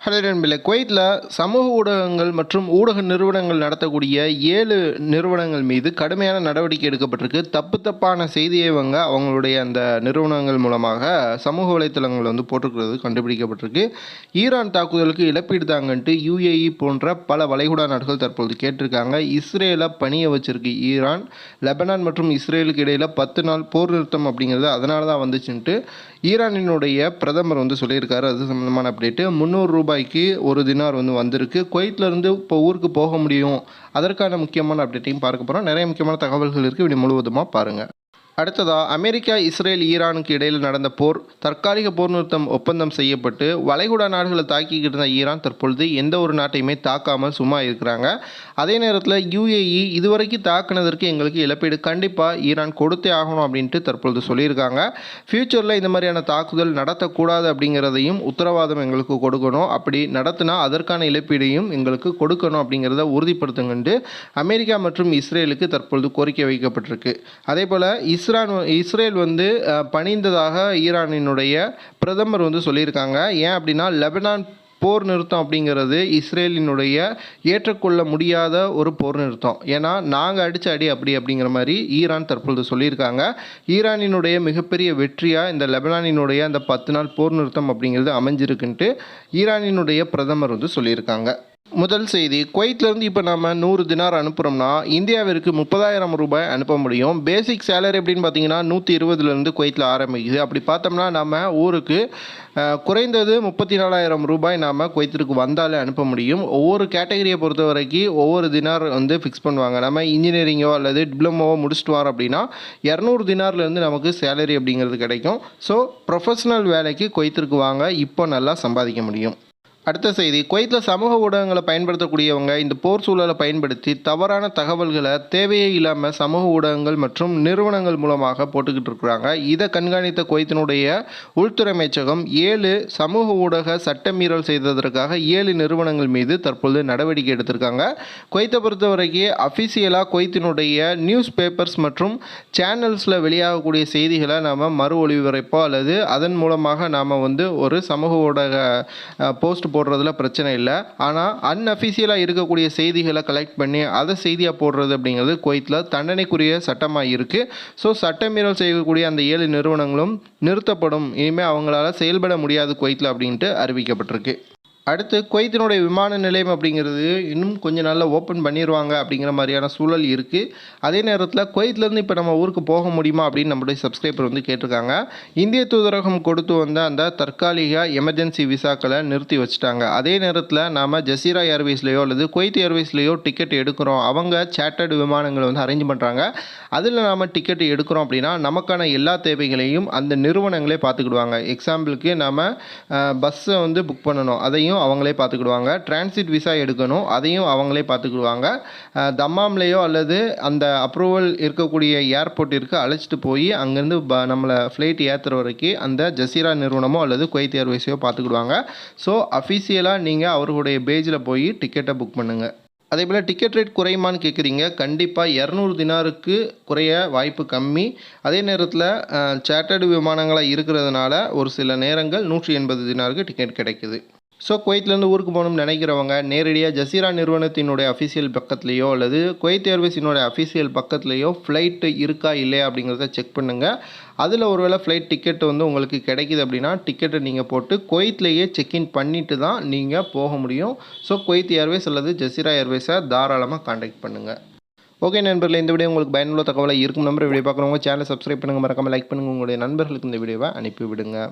Hello நண்பர்களே, குவைத்தில் சமூக ஊடகங்கள் மற்றும் ஊடக நிறுவனங்கள் நடத்தக்கூடிய 7 நிறுவனங்கள் மீது கடுமையான நடவடிக்கை எடுக்கப்பட்டிருக்கு. தப்பான செய்தியை அவங்களுடைய அந்த நிறுவனங்கள் மூலமாக சமூக வலைத்தளங்கள் போட்டிருக்கிறது கண்டுபிடிக்கப்பட்டிருக்கு. ஈரான் தாக்குதலுக்கு இழப்பீடு தாங்கன்ட்டு UAE போன்ற பல வளைகுடா நாடுகள் தற்பொழுது கேட்டிருக்காங்க. இஸ்ரேலை பணிய வச்சிருக்கு ஈரான். லெபனான் மற்றும் இஸ்ரேலுக்கு இடையில் 10 நாள் போர் நிறுத்தம் அப்படிங்கிறது அதனால தான் வந்துச்சுன்ட்டு ஈரானினுடைய பிரதமர் சொல்லியிருக்காரு. அது சம்பந்தமான அப்டேட்டு. 300 ரூபாய்க்கு ஒரு தினார் வந்திருக்கு. குவைத்திலிருந்து இப்போ ஊருக்கு போக முடியும். அதற்கான முக்கியமான அப்டேட்டையும் பார்க்க போகிறோம். நிறைய முக்கியமான தகவல்கள் இருக்குது. இப்படி முழுவதுமாக பாருங்கள். அடுத்ததாக அமெரிக்கா, இஸ்ரேல், ஈரானுக்கு இடையில் நடந்த போர் தற்காலிக போர் நிறுத்தம் ஒப்பந்தம் செய்யப்பட்டு வளைகுடா நாடுகளை தாக்கிக்கிட்டு இருந்த ஈரான் தற்பொழுது எந்த ஒரு நாட்டையுமே தாக்காமல் சும்மா இருக்கிறாங்க. அதே நேரத்தில் UAE இதுவரைக்கும் தாக்குனதற்கு எங்களுக்கு இழப்பீடு கண்டிப்பாக ஈரான் கொடுத்தே ஆகணும் அப்படின்ட்டு தற்பொழுது சொல்லியிருக்காங்க. ஃப்யூச்சரில் இந்த மாதிரியான தாக்குதல் நடத்தக்கூடாது அப்படிங்கிறதையும் உத்தரவாதம் எங்களுக்கு கொடுக்கணும். அப்படி நடத்தினா அதற்கான இழப்பீடையும் எங்களுக்கு கொடுக்கணும் அப்படிங்கிறத உறுதிப்படுத்துங்கன்ட்டு அமெரிக்கா மற்றும் இஸ்ரேலுக்கு தற்பொழுது கோரிக்கை வைக்கப்பட்டிருக்கு. அதே போல் இஸ்ரேல் பணிந்ததாக ஈரானினுடைய பிரதமர் சொல்லியிருக்காங்க. ஏன் அப்படின்னா லெபனான் போர் நிறுத்தம் அப்படிங்கிறது இஸ்ரேலினுடைய ஏற்றுக்கொள்ள முடியாத ஒரு போர் நிறுத்தம். ஏன்னா நாங்கள் அடித்த அடி அப்படிங்கிற மாதிரி ஈரான் தற்பொழுது சொல்லியிருக்காங்க. ஈரானினுடைய மிகப்பெரிய வெற்றியாக இந்த லெபனானினுடைய அந்த 10 நாள் போர் நிறுத்தம் அப்படிங்கிறது அமைஞ்சிருக்குன்ட்டு ஈரானினுடைய பிரதமர் சொல்லியிருக்காங்க. முதல் செய்தி, குவைத்திலேருந்து இப்போ நம்ம 100 தினார் அனுப்புகிறோம்னா இந்தியாவிற்கு 30,000 ரூபாய் அனுப்ப முடியும். பேசிக் சேலரி அப்படின்னு பார்த்தீங்கன்னா 120லேருந்து குவைத்தில் ஆரம்பிக்குது. அப்படி பார்த்தோம்னா நம்ம ஊருக்கு குறைந்தது 34,000 ரூபாய் நாம் குவைத்திற்கு வந்தாலே அனுப்ப முடியும். ஒவ்வொரு கேட்டகரியை பொறுத்த வரைக்கும் ஒவ்வொரு தினார் ஃபிக்ஸ் பண்ணுவாங்க. நம்ம இன்ஜினியரிங்கோ அல்லது டிப்ளமோவோ முடிச்சுட்டு வரோம் அப்படின்னா 200 தினார்லேருந்து நமக்கு சேலரி அப்படிங்கிறது கிடைக்கும். ஸோ ப்ரொஃபஷனல் வேலைக்கு குவைத்திற்கு வாங்க, இப்போ நல்லா சம்பாதிக்க முடியும். அடுத்த செய்தி, குவைத்தில் சமூக ஊடகங்களை பயன்படுத்தக்கூடியவங்க இந்த போர் சூழலை பயன்படுத்தி தவறான தகவல்களை தேவையே இல்லாமல் சமூக ஊடகங்கள் மற்றும் நிறுவனங்கள் மூலமாக போட்டுக்கிட்டு இருக்கிறாங்க. இதை கண்காணித்த குவைத்தினுடைய உள்துறை அமைச்சகம் 7 சமூக ஊடக சட்டமீறல் செய்ததற்காக 7 நிறுவனங்கள் மீது தற்பொழுது நடவடிக்கை எடுத்திருக்காங்க. குவைத்தை பொறுத்த வரைக்கும் அஃபிஷியலாக குவைத்தினுடைய நியூஸ் பேப்பர்ஸ் மற்றும் சேனல்ஸில் வெளியாகக்கூடிய செய்திகளை நாம் மறு ஒளிபரப்போ அல்லது அதன் மூலமாக நாம் ஒரு சமூக ஊடக போஸ்ட் போடுறதுல பிரச்சனை இல்லை. ஆனால் அன்அஃபிஷியலாக இருக்கக்கூடிய செய்திகளை கலெக்ட் பண்ணி அதை செய்தியாக போடுறது அப்படிங்கிறது குவைத்தில் தண்டனைக்குரிய சட்டமாக இருக்குது. ஸோ சட்டமீறல் செய்யக்கூடிய அந்த 7 நிறுவனங்களும் நிறுத்தப்படும். இனிமேல் அவங்களால செயல்பட முடியாது குவைத்தில் அப்படின்ட்டு அறிவிக்கப்பட்டிருக்கு. அடுத்து, குவைத்தினுடைய விமான நிலையம் அப்படிங்கிறது இன்னும் கொஞ்சம் நாளில் ஓப்பன் பண்ணிடுவாங்க அப்படிங்கிற மாதிரியான சூழல் இருக்குது. அதே நேரத்தில் குவைத்திலேருந்து இப்போ நம்ம ஊருக்கு போக முடியுமா அப்படின்னு நம்மளுடைய சப்ஸ்கிரைபர் கேட்டிருக்காங்க. இந்திய தூதரகம் கொடுத்து வந்த அந்த தற்காலிக எமர்ஜென்சி விசாக்களை நிறுத்தி வச்சுட்டாங்க. அதே நேரத்தில் நாம் ஜசீரா ஏர்வேஸ்லேயோ அல்லது குவைத் ஏர்வேஸ்லேயோ டிக்கெட் எடுக்கிறோம். அவங்க சேட்டர்டு விமானங்களை அரேஞ்ச் பண்ணுறாங்க. அதில் நாம் டிக்கெட் எடுக்கிறோம் அப்படின்னா நமக்கான எல்லா தேவைகளையும் அந்த நிறுவனங்களே பார்த்துக்கிடுவாங்க. எக்ஸாம்பிளுக்கு நாம் பஸ்ஸை புக் பண்ணணும், அதையும் அவங்களே பார்த்துக்கிடுவாங்க. டிரான்சிட் விசா எடுக்கணும், அதையும் அவங்களே பார்த்துக்கிடுவாங்க. தம்மாம்லேயோ அல்லது அந்த அப்ரூவல் இருக்கக்கூடிய ஏர்போர்ட்டிற்கு அழைச்சிட்டு போய் அங்கேருந்து நம்மளை ஃப்ளைட் ஏற்றுற வரைக்கும் அந்த ஜசீரா நிறுவனமோ அல்லது குவைத் ஏர்வேஸையோ பார்த்துக்கிடுவாங்க. ஸோ அஃபிஷியலாக நீங்கள் அவர்களுடைய பேஜில் போய் டிக்கெட்டை புக் பண்ணுங்கள். அதே போல் டிக்கெட் ரேட் குறையுமான்னு கேட்குறீங்க. கண்டிப்பாக 200 தினாருக்கு குறைய வாய்ப்பு கம்மி. அதே நேரத்தில் சேட்டர்டு விமானங்களாக இருக்கிறதுனால ஒரு சில நேரங்கள் 180 தினாருக்கு டிக்கெட் கிடைக்குது. ஸோ குவைத்திலேருந்து ஊருக்கு போகணும்னு நினைக்கிறவங்க நேரடியாக ஜசீரா நிறுவனத்தினுடைய அஃபிஷியல் பக்கத்துலேயோ அல்லது குவைத் ஏர்வேஸினுடைய அஃபிஷியல் பக்கத்துலேயோ ஃப்ளைட்டு இருக்கா இல்லையா அப்படிங்கிறத செக் பண்ணுங்கள். அதில் ஒருவேளை ஃப்ளைட் டிக்கெட் உங்களுக்கு கிடைக்கிது அப்படின்னா டிக்கெட்டை நீங்கள் போட்டு குவைத்லேயே செக்இன் பண்ணிவிட்டு தான் நீங்கள் போக முடியும். ஸோ குவைத் ஏர்வேஸ் அல்லது ஜசீரா ஏர்வேஸை தாராளமாக கான்டாக்ட் பண்ணுங்கள். ஓகே நண்பர்களே, இந்த வீடியோ உங்களுக்கு பயனுள்ள தகவலாக இருக்கும். நம்பர் வீடியோ பார்க்குறவங்க சேனலை சப்ஸ்கிரைப் பண்ணுங்கள், மறக்காமல் லைக் பண்ணுங்கள், உங்களுடைய நண்பர்களுக்கு இந்த வீடியோவை அனுப்பி விடுங்க.